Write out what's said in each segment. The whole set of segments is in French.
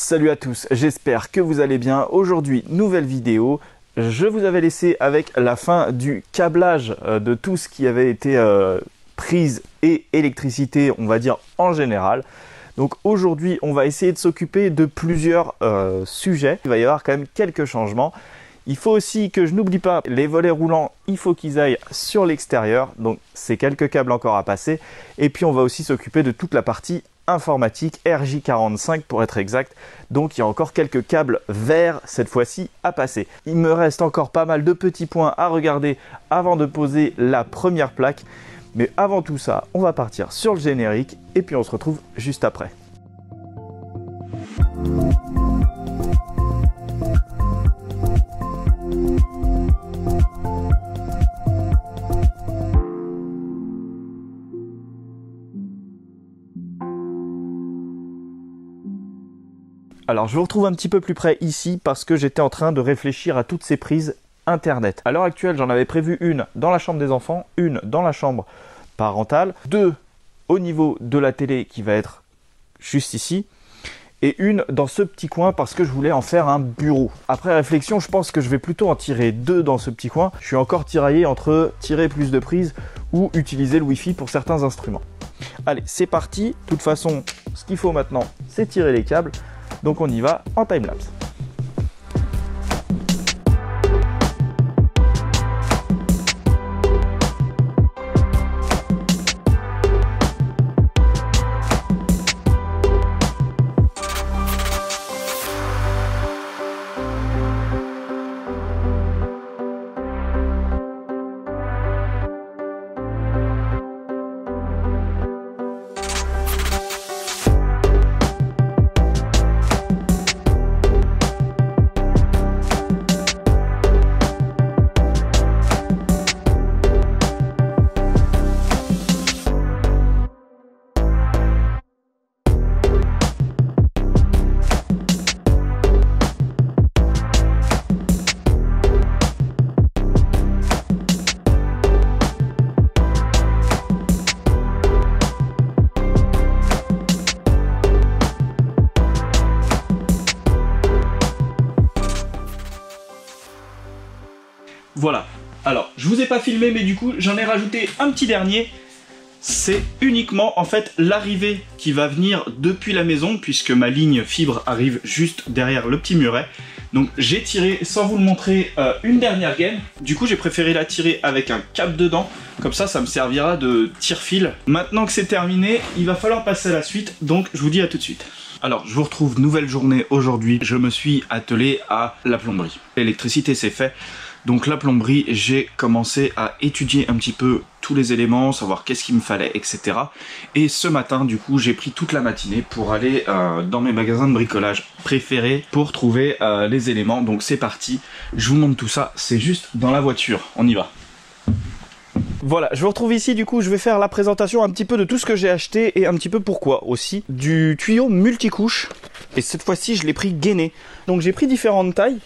Salut à tous, j'espère que vous allez bien. Aujourd'hui, nouvelle vidéo. Je vous avais laissé avec la fin du câblage de tout ce qui avait été prise et électricité, on va dire en général. Donc aujourd'hui, on va essayer de s'occuper de plusieurs sujets. Il va y avoir quand même quelques changements. Il faut aussi que je n'oublie pas les volets roulants, il faut qu'ils aillent sur l'extérieur. Donc c'est quelques câbles encore à passer. Et puis on va aussi s'occuper de toute la partie informatique, RJ45 pour être exact. Donc il y a encore quelques câbles verts cette fois-ci à passer. Il me reste encore pas mal de petits points à regarder avant de poser la première plaque. Mais avant tout ça, on va partir sur le générique et puis on se retrouve juste après. Alors je vous retrouve un petit peu plus près ici parce que j'étais en train de réfléchir à toutes ces prises internet. À l'heure actuelle, j'en avais prévu une dans la chambre des enfants, une dans la chambre parentale, deux au niveau de la télé qui va être juste ici, et une dans ce petit coin parce que je voulais en faire un bureau. Après réflexion, je pense que je vais plutôt en tirer deux dans ce petit coin. Je suis encore tiraillé entre tirer plus de prises ou utiliser le Wi-Fi pour certains instruments. Allez, c'est parti. De toute façon, ce qu'il faut maintenant, c'est tirer les câbles. Donc on y va en timelapse. Voilà, alors je vous ai pas filmé mais du coup j'en ai rajouté un petit dernier. C'est uniquement en fait l'arrivée qui va venir depuis la maison puisque ma ligne fibre arrive juste derrière le petit muret. Donc j'ai tiré, sans vous le montrer, une dernière gaine. Du coup j'ai préféré la tirer avec un câble dedans. Comme ça, ça me servira de tire-fil. Maintenant que c'est terminé, il va falloir passer à la suite. Donc je vous dis à tout de suite. Alors, je vous retrouve, nouvelle journée aujourd'hui. Je me suis attelé à la plomberie. L'électricité, c'est fait. Donc la plomberie, j'ai commencé à étudier un petit peu tous les éléments, savoir qu'est-ce qu'il me fallait, etc. Et ce matin, du coup, j'ai pris toute la matinée pour aller dans mes magasins de bricolage préférés pour trouver les éléments. Donc c'est parti, je vous montre tout ça, c'est juste dans la voiture, on y va. Voilà, je vous retrouve ici, du coup je vais faire la présentation un petit peu de tout ce que j'ai acheté et un petit peu pourquoi aussi. Du tuyau multicouche, et cette fois-ci je l'ai pris gainé. Donc j'ai pris différentes tailles.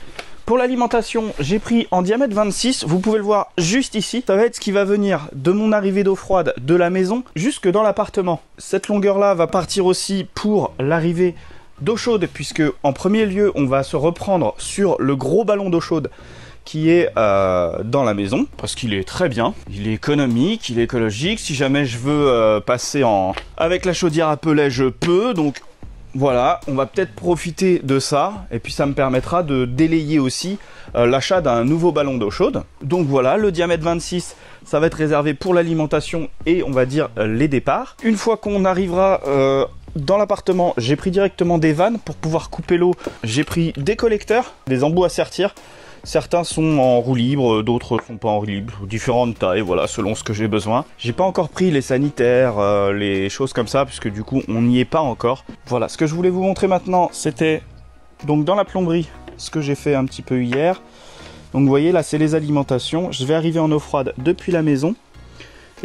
Pour l'alimentation, j'ai pris en diamètre 26, vous pouvez le voir juste ici. Ça va être ce qui va venir de mon arrivée d'eau froide de la maison jusque dans l'appartement. Cette longueur-là va partir aussi pour l'arrivée d'eau chaude, puisque en premier lieu, on va se reprendre sur le gros ballon d'eau chaude qui est dans la maison, parce qu'il est très bien, il est économique, il est écologique. Si jamais je veux passer avec la chaudière à pellet, je peux, donc voilà, on va peut-être profiter de ça, et puis ça me permettra de délayer aussi l'achat d'un nouveau ballon d'eau chaude. Donc voilà, le diamètre 26, ça va être réservé pour l'alimentation et on va dire les départs. Une fois qu'on arrivera dans l'appartement, j'ai pris directement des vannes pour pouvoir couper l'eau. J'ai pris des collecteurs, des embouts à sertir. Certains sont en roue libre, d'autres sont pas en roue libre, différentes tailles, voilà, selon ce que j'ai besoin. J'ai pas encore pris les sanitaires, les choses comme ça, puisque du coup, on n'y est pas encore. Voilà, ce que je voulais vous montrer maintenant, c'était donc dans la plomberie, ce que j'ai fait un petit peu hier. Donc vous voyez, là, c'est les alimentations. Je vais arriver en eau froide depuis la maison.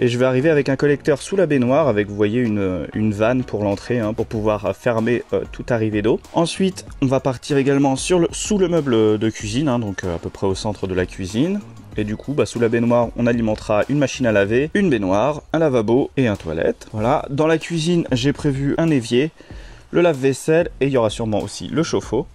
Et je vais arriver avec un collecteur sous la baignoire avec, vous voyez, une vanne pour l'entrée, hein, pour pouvoir fermer toute arrivée d'eau. Ensuite, on va partir également sous le meuble de cuisine, hein, donc à peu près au centre de la cuisine. Et du coup, sous la baignoire, on alimentera une machine à laver, une baignoire, un lavabo et un toilette. Voilà. Dans la cuisine, j'ai prévu un évier. le lave-vaisselle et il y aura sûrement aussi le chauffe-eau.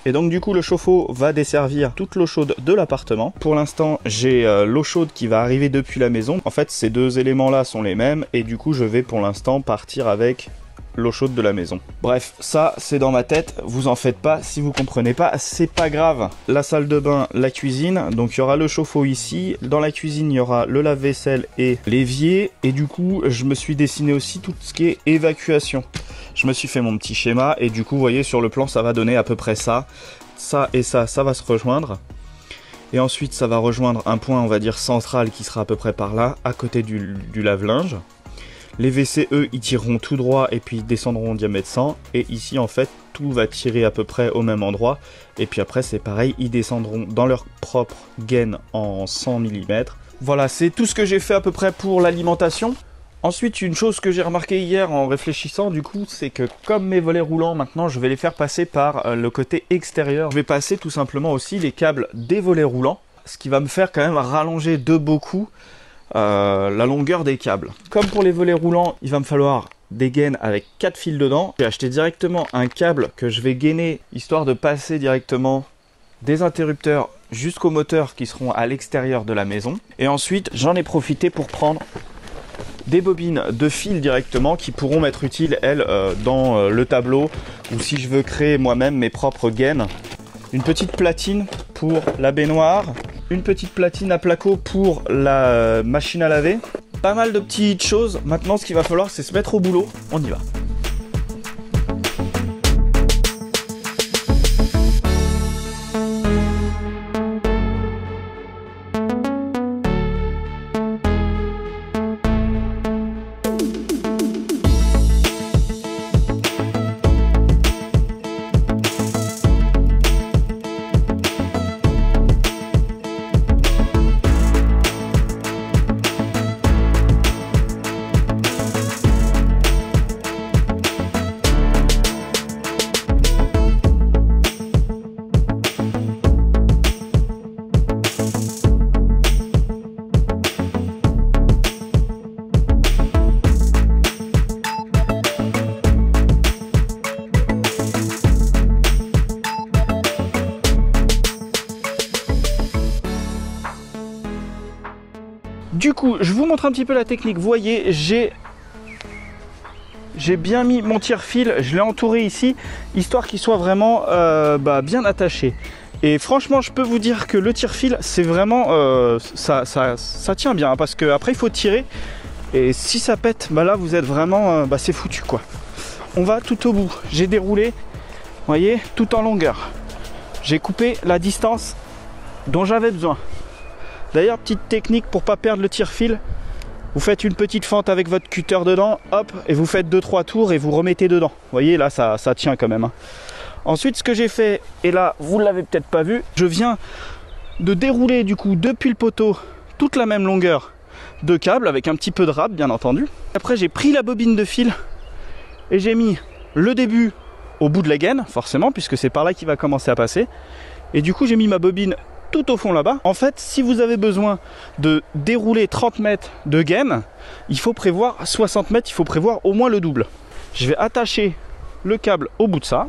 Et donc du coup le chauffe-eau va desservir toute l'eau chaude de l'appartement. Pour l'instant j'ai l'eau chaude qui va arriver depuis la maison. En fait ces deux éléments là sont les mêmes et du coup je vais pour l'instant partir avec l'eau chaude de la maison. Bref, ça c'est dans ma tête, vous en faites pas, si vous comprenez pas, c'est pas grave. La salle de bain, la cuisine, donc il y aura le chauffe-eau ici, dans la cuisine il y aura le lave-vaisselle et l'évier, et du coup je me suis dessiné aussi tout ce qui est évacuation. Je me suis fait mon petit schéma, et du coup vous voyez sur le plan ça va donner à peu près ça. Ça et ça va se rejoindre. Et ensuite ça va rejoindre un point on va dire central qui sera à peu près par là, à côté du lave-linge. Les WC, eux, ils tireront tout droit et puis ils descendront en diamètre 100. Et ici, en fait, tout va tirer à peu près au même endroit. Et puis après, c'est pareil, ils descendront dans leur propre gaine en 100 mm. Voilà, c'est tout ce que j'ai fait à peu près pour l'alimentation. Ensuite, une chose que j'ai remarqué hier en réfléchissant, du coup, c'est que comme mes volets roulants, maintenant, je vais les faire passer par le côté extérieur. Je vais passer tout simplement aussi les câbles des volets roulants. Ce qui va me faire quand même rallonger de beaucoup la longueur des câbles. Comme pour les volets roulants, il va me falloir des gaines avec 4 fils dedans. J'ai acheté directement un câble que je vais gainer histoire de passer directement des interrupteurs jusqu'aux moteurs qui seront à l'extérieur de la maison. Et ensuite, j'en ai profité pour prendre des bobines de fil directement qui pourront m'être utiles, elles, dans le tableau ou si je veux créer moi-même mes propres gaines. Une petite platine pour la baignoire. Une petite platine à placo pour la machine à laver. Pas mal de petites choses. Maintenant, ce qu'il va falloir, c'est se mettre au boulot. On y va. Du coup, je vous montre un petit peu la technique. Vous voyez, j'ai bien mis mon tire-fil, je l'ai entouré ici, histoire qu'il soit vraiment bien attaché. Et franchement, je peux vous dire que le tire-fil, c'est vraiment... ça tient bien, parce qu'après, il faut tirer. Et si ça pète, bah là, vous êtes vraiment... c'est foutu, quoi. On va tout au bout. J'ai déroulé, vous voyez, tout en longueur. J'ai coupé la distance dont j'avais besoin. D'ailleurs, petite technique pour pas perdre le tire-fil, vous faites une petite fente avec votre cutter dedans, hop, et vous faites 2-3 tours et vous remettez dedans. Vous voyez, là, ça tient quand même. Hein. Ensuite, ce que j'ai fait, et là, vous ne l'avez peut-être pas vu, je viens de dérouler du coup depuis le poteau toute la même longueur de câble avec un petit peu de râpe, bien entendu. Après, j'ai pris la bobine de fil et j'ai mis le début au bout de la gaine, forcément, puisque c'est par là qu'il va commencer à passer. Et du coup, j'ai mis ma bobine tout au fond là-bas. En fait, si vous avez besoin de dérouler 30 mètres de gaine, il faut prévoir 60 mètres, il faut prévoir au moins le double. Je vais attacher le câble au bout de ça.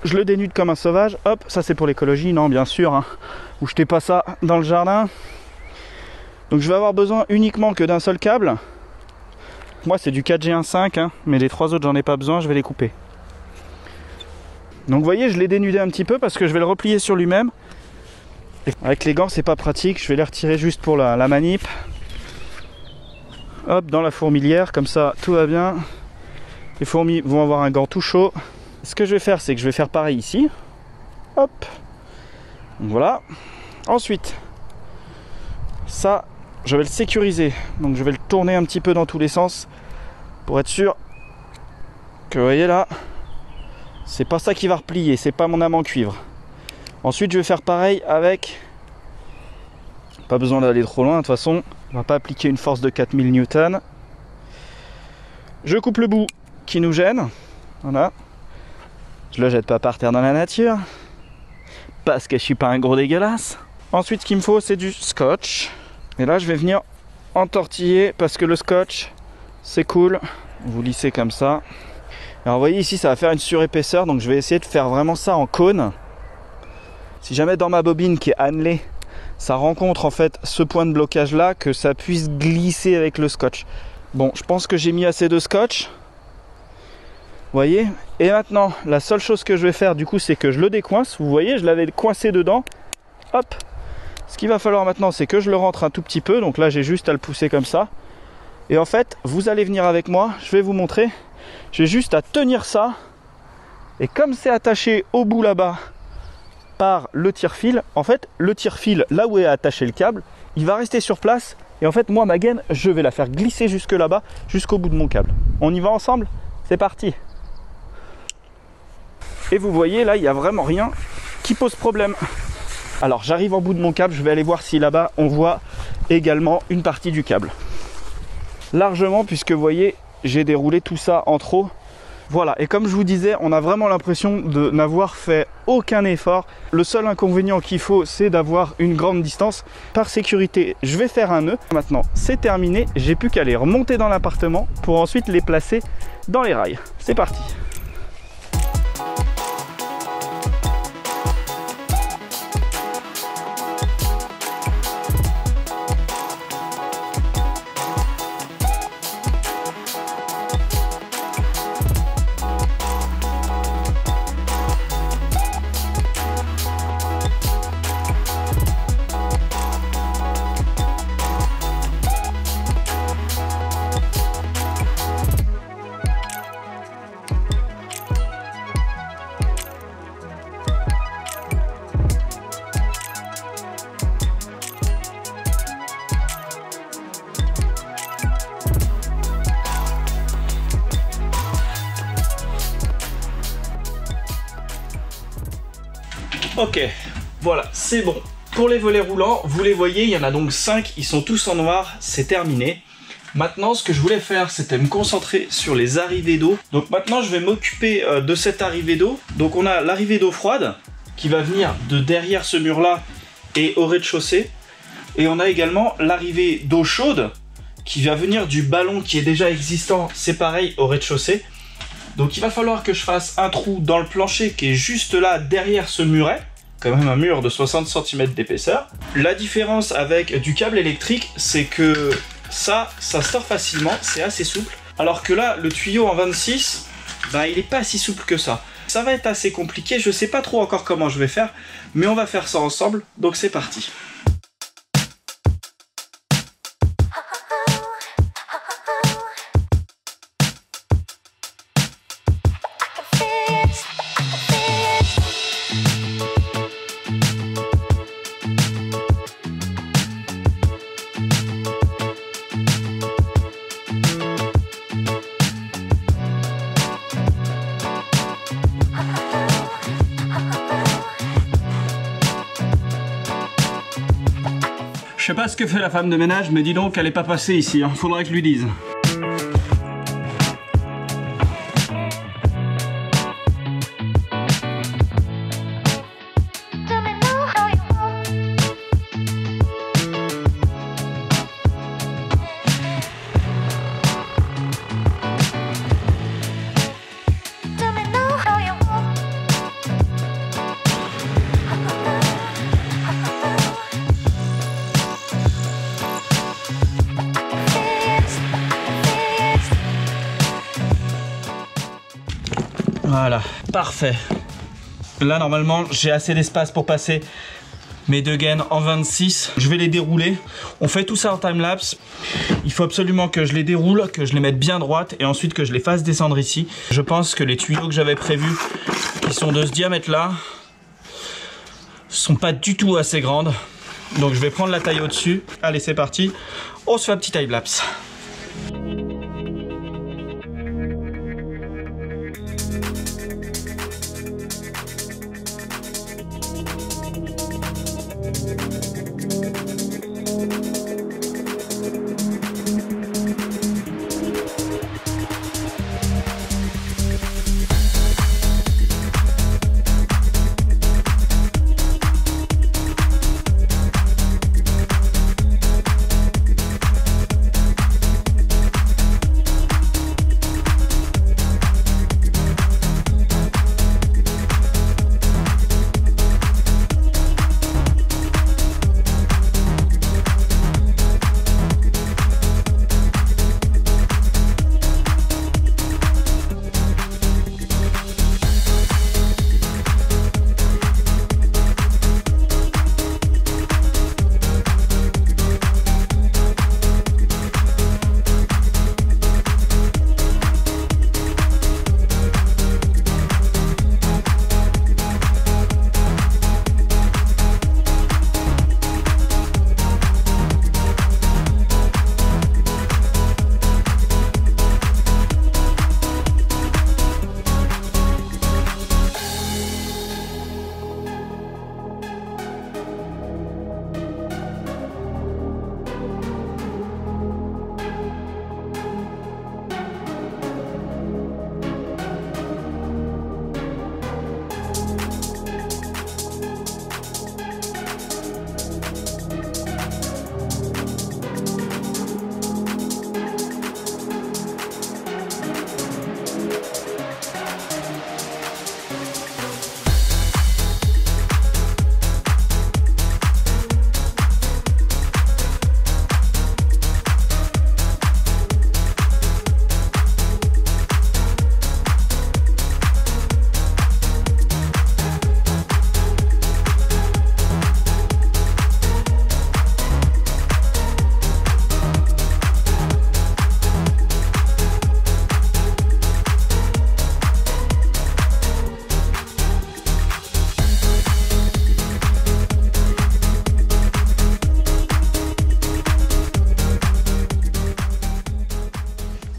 Je le dénude comme un sauvage. Hop, ça c'est pour l'écologie, non bien sûr. Hein. Vous jetez pas ça dans le jardin. Donc je vais avoir besoin uniquement que d'un seul câble. Moi c'est du 4G15, hein, mais les trois autres j'en ai pas besoin, je vais les couper. Donc vous voyez, je l'ai dénudé un petit peu parce que je vais le replier sur lui-même. Avec les gants c'est pas pratique, je vais les retirer juste pour la manip. Hop, dans la fourmilière, comme ça tout va bien. Les fourmis vont avoir un gant tout chaud. Ce que je vais faire, c'est que je vais faire pareil ici. Hop. Donc voilà. Ensuite, ça, je vais le sécuriser. Donc je vais le tourner un petit peu dans tous les sens pour être sûr que vous voyez là, c'est pas ça qui va replier, c'est pas mon aimant cuivre. Ensuite, je vais faire pareil avec... Pas besoin d'aller trop loin, de toute façon, on va pas appliquer une force de 4000 Newton. Je coupe le bout qui nous gêne. Voilà. Je le jette pas par terre dans la nature. Parce que je suis pas un gros dégueulasse. Ensuite, ce qu'il me faut, c'est du scotch. Et là, je vais venir entortiller parce que le scotch, c'est cool. Vous lissez comme ça. Alors vous voyez ici ça va faire une surépaisseur, donc je vais essayer de faire vraiment ça en cône. Si jamais dans ma bobine qui est annelée, ça rencontre en fait ce point de blocage là, que ça puisse glisser avec le scotch. Bon, je pense que j'ai mis assez de scotch. Vous voyez? Et maintenant, la seule chose que je vais faire du coup, c'est que je le décoince. Vous voyez, je l'avais coincé dedans. Hop! Ce qu'il va falloir maintenant, c'est que je le rentre un tout petit peu. Donc là, j'ai juste à le pousser comme ça. Et en fait, vous allez venir avec moi. Je vais vous montrer. J'ai juste à tenir ça. Et comme c'est attaché au bout là-bas par le tire-fil, en fait, le tire-fil, là où est attaché le câble, il va rester sur place. Et en fait, moi, ma gaine, je vais la faire glisser jusque là-bas, jusqu'au bout de mon câble. On y va ensemble? C'est parti! Et vous voyez, là, il n'y a vraiment rien qui pose problème. Alors, j'arrive au bout de mon câble, je vais aller voir si là-bas, on voit également une partie du câble. Largement, puisque vous voyez, j'ai déroulé tout ça en trop. Voilà, et comme je vous disais, on a vraiment l'impression de n'avoir fait aucun effort. Le seul inconvénient qu'il faut, c'est d'avoir une grande distance. Par sécurité, je vais faire un nœud. Maintenant, c'est terminé, j'ai plus qu'à les remonter dans l'appartement pour ensuite les placer dans les rails. C'est parti! Ok, voilà, c'est bon. Pour les volets roulants, vous les voyez, il y en a donc 5, ils sont tous en noir, c'est terminé. Maintenant, ce que je voulais faire, c'était me concentrer sur les arrivées d'eau. Donc maintenant, je vais m'occuper de cette arrivée d'eau. Donc on a l'arrivée d'eau froide, qui va venir de derrière ce mur-là et au rez-de-chaussée. Et on a également l'arrivée d'eau chaude, qui va venir du ballon qui est déjà existant, c'est pareil, au rez-de-chaussée. Donc il va falloir que je fasse un trou dans le plancher qui est juste là derrière ce muret, quand même un mur de 60 cm d'épaisseur. La différence avec du câble électrique, c'est que ça sort facilement, c'est assez souple. Alors que là, le tuyau en 26, bah, il n'est pas si souple que ça. Ça va être assez compliqué, je sais pas trop encore comment je vais faire, mais on va faire ça ensemble, donc c'est parti. Je sais pas ce que fait la femme de ménage, mais dis donc qu'elle est pas passée ici, hein. Faudrait que je lui dise. Voilà, parfait. Là, normalement, j'ai assez d'espace pour passer mes deux gaines en 26. Je vais les dérouler. On fait tout ça en time-lapse. Il faut absolument que je les déroule, que je les mette bien droites et ensuite que je les fasse descendre ici. Je pense que les tuyaux que j'avais prévus, qui sont de ce diamètre-là, sont pas du tout assez grandes. Donc, je vais prendre la taille au-dessus. Allez, c'est parti. On se fait un petit time-lapse.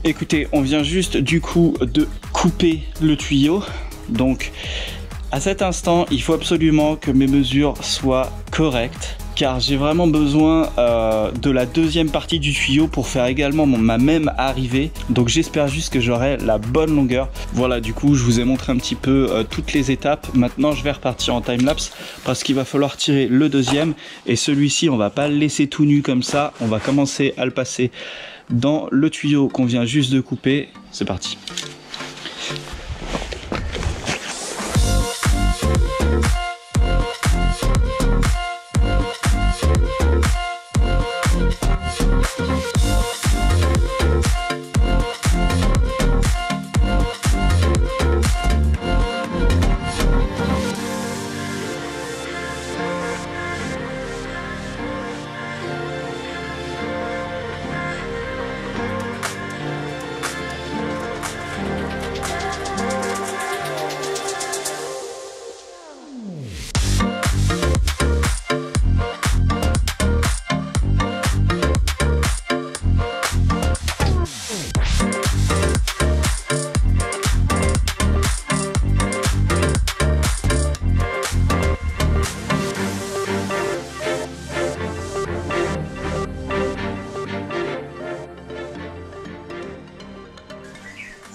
écoutez, on vient juste du coup de couper le tuyau. Donc à cet instant, il faut absolument que mes mesures soient correctes, car j'ai vraiment besoin de la deuxième partie du tuyau pour faire également ma même arrivée. Donc j'espère juste que j'aurai la bonne longueur. Voilà, du coup je vous ai montré un petit peu toutes les étapes. Maintenant je vais repartir en timelapse parce qu'il va falloir tirer le deuxième, et celui-ci on va pas le laisser tout nu comme ça, on va commencer à le passer dans le tuyau qu'on vient juste de couper. C'est parti.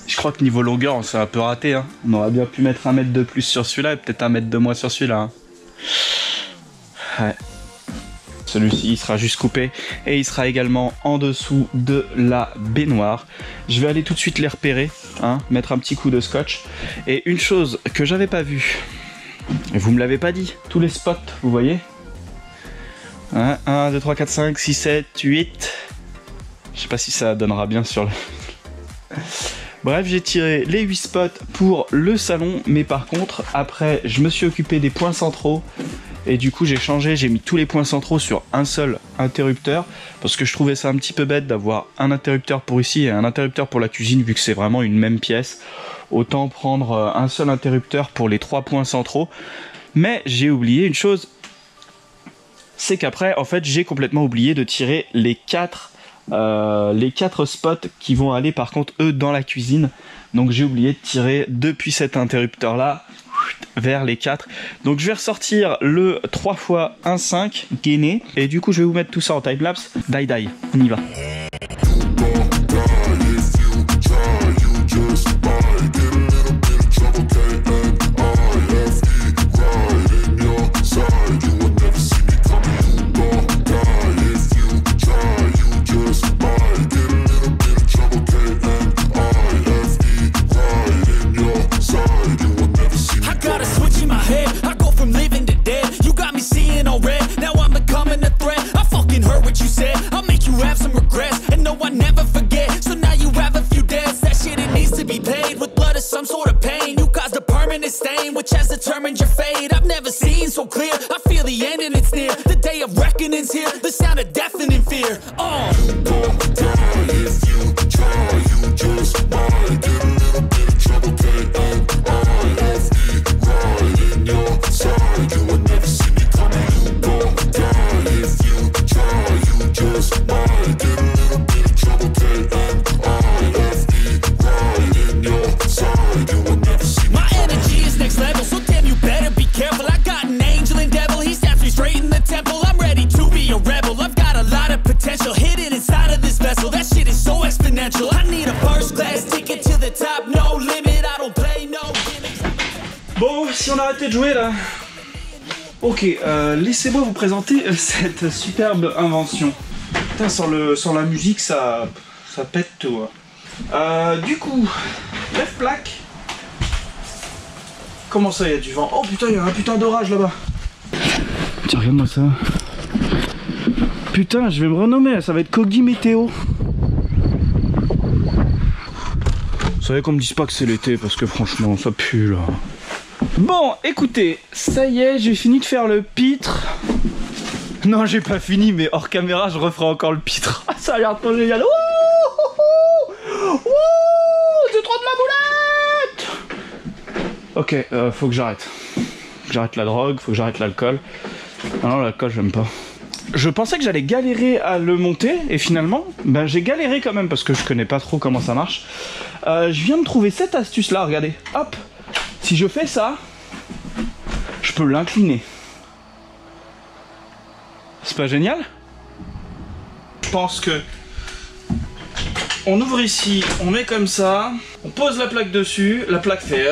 Je crois que niveau longueur, on s'est un peu raté. Hein. On aurait bien pu mettre 1 mètre de plus sur celui-là et peut-être 1 mètre de moins sur celui-là. Hein. Ouais. Celui-ci, il sera juste coupé et il sera également en dessous de la baignoire. Je vais aller tout de suite les repérer, hein, mettre un petit coup de scotch. Et une chose que j'avais pas vue, et vous me l'avez pas dit, tous les spots, vous voyez, hein, 1, 2, 3, 4, 5, 6, 7, 8. Je sais pas si ça donnera bien sur le... Bref, j'ai tiré les 8 spots pour le salon, mais par contre, après, je me suis occupé des points centraux, et du coup, j'ai changé, j'ai mis tous les points centraux sur un seul interrupteur, parce que je trouvais ça un petit peu bête d'avoir un interrupteur pour ici et un interrupteur pour la cuisine, vu que c'est vraiment une même pièce. Autant prendre un seul interrupteur pour les 3 points centraux. Mais j'ai oublié une chose, c'est qu'après, en fait, j'ai complètement oublié de tirer les 4 spots qui vont aller par contre eux dans la cuisine. Donc j'ai oublié de tirer depuis cet interrupteur là vers les 4. Donc je vais ressortir le 3x1,5 gainé et du coup je vais vous mettre tout ça en timelapse. Die, on y va. Which has determined your fate. I've never seen so clear. I feel the end and it's near. The day of reckoning's here. The sound of deafening fear. You won't die if you try. You just might get a little bit of trouble. K-N-I-F-E right in your side. You will never see me coming. You won't die if you try. You just might get a little bit of trouble. K-N-I-F-E right in your side. You will never see me. My energy is next level, so damn you better be careful. I got an angel and devil, he snaps me straight in the temple. I'm ready to be a rebel, I've got a lot of potential hidden inside of this vessel. That shit is so exponential. I need a first class ticket to the top, no limit. I don't play no gimmicks. Bon, si on a arrêté de jouer là. Ok, laissez-moi vous présenter cette superbe invention. Putain, sur la musique, ça pète tout. Du coup, left plaque. Comment ça, il y a du vent? Oh putain, il y a un putain d'orage là-bas. Tiens, regarde-moi ça. Putain, je vais me renommer, ça va être Kogi Météo. Vous savez qu'on me dise pas que c'est l'été, parce que franchement, ça pue là. Bon, écoutez, ça y est, j'ai fini de faire le pitre. Non, j'ai pas fini, mais hors caméra, je referai encore le pitre. Ça a l'air trop génial. Wouh, c'est trop de la boulette. Ok, faut que j'arrête. Faut que j'arrête la drogue, faut que j'arrête l'alcool. Ah non, l'alcool, j'aime pas. Je pensais que j'allais galérer à le monter et finalement, ben, j'ai galéré quand même parce que je connais pas trop comment ça marche. Je viens de trouver cette astuce là, regardez. Hop, si je fais ça, je peux l'incliner. C'est pas génial? Je pense que on ouvre ici, on met comme ça, on pose la plaque dessus, la plaque fait...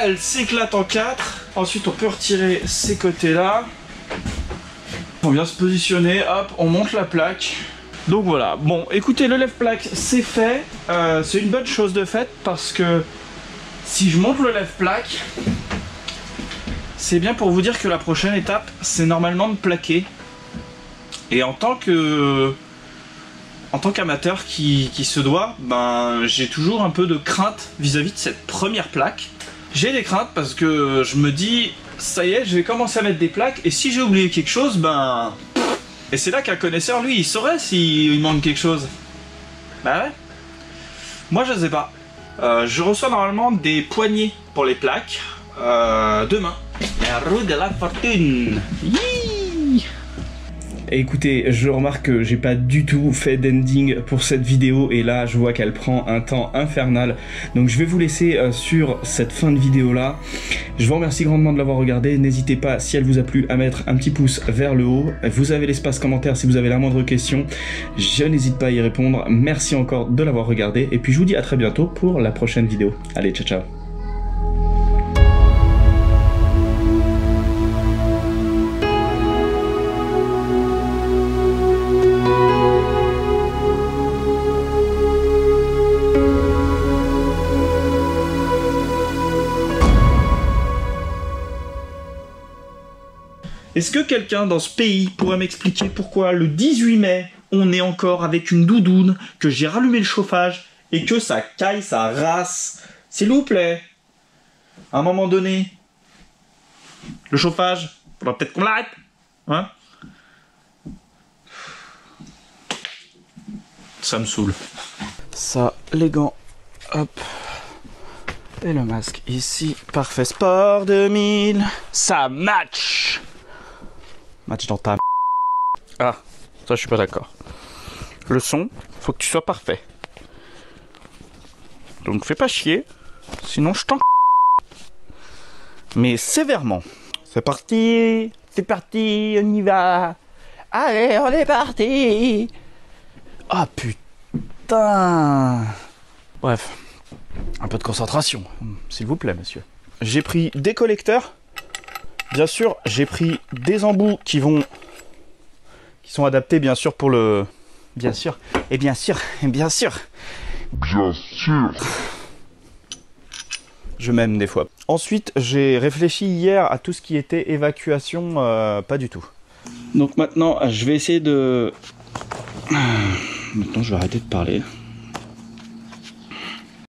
Elle s'éclate en 4. Ensuite on peut retirer ces côtés là. On vient se positionner, hop, on monte la plaque. Donc voilà, bon écoutez, le lève-plaque c'est fait. C'est une bonne chose de fait parce que si je monte le lève-plaque, c'est bien pour vous dire que la prochaine étape c'est normalement de plaquer. Et en tant qu'amateur qui se doit, ben j'ai toujours un peu de crainte vis-à-vis de cette première plaque. J'ai des craintes parce que je me dis, ça y est, je vais commencer à mettre des plaques et si j'ai oublié quelque chose, ben... Et c'est là qu'un connaisseur, lui, il saurait s'il manque quelque chose. Bah ouais. Moi, je sais pas. Je reçois normalement des poignées pour les plaques demain. La roue de la fortune. Yee. Et écoutez, je remarque que j'ai pas du tout fait d'ending pour cette vidéo et là je vois qu'elle prend un temps infernal. Donc je vais vous laisser sur cette fin de vidéo là. Je vous remercie grandement de l'avoir regardé. N'hésitez pas, si elle vous a plu, à mettre un petit pouce vers le haut. Vous avez l'espace commentaire si vous avez la moindre question. Je n'hésite pas à y répondre. Merci encore de l'avoir regardé et puis je vous dis à très bientôt pour la prochaine vidéo. Allez, ciao ciao. Est-ce que quelqu'un dans ce pays pourrait m'expliquer pourquoi le 18 mai, on est encore avec une doudoune, que j'ai rallumé le chauffage et que ça caille, ça rase? S'il vous plaît. À un moment donné, le chauffage, faudra peut-être qu'on l'arrête. Hein? Ça me saoule. Ça, les gants, hop. Et le masque ici, parfait. Sport 2000, ça match. Match dans ta... Ah, ça je suis pas d'accord. Le son, faut que tu sois parfait. Donc fais pas chier, sinon je t'en... Mais sévèrement. C'est parti, on y va. Allez, on est parti. Ah putain. Bref, un peu de concentration, s'il vous plaît, monsieur. J'ai pris des collecteurs. Bien sûr, j'ai pris des embouts qui sont adaptés bien sûr pour le... Bien sûr, et bien sûr, et bien sûr. Bien sûr. Je m'aime des fois. Ensuite, j'ai réfléchi hier à tout ce qui était évacuation, pas du tout. Donc maintenant, je vais essayer de... Maintenant, je vais arrêter de parler.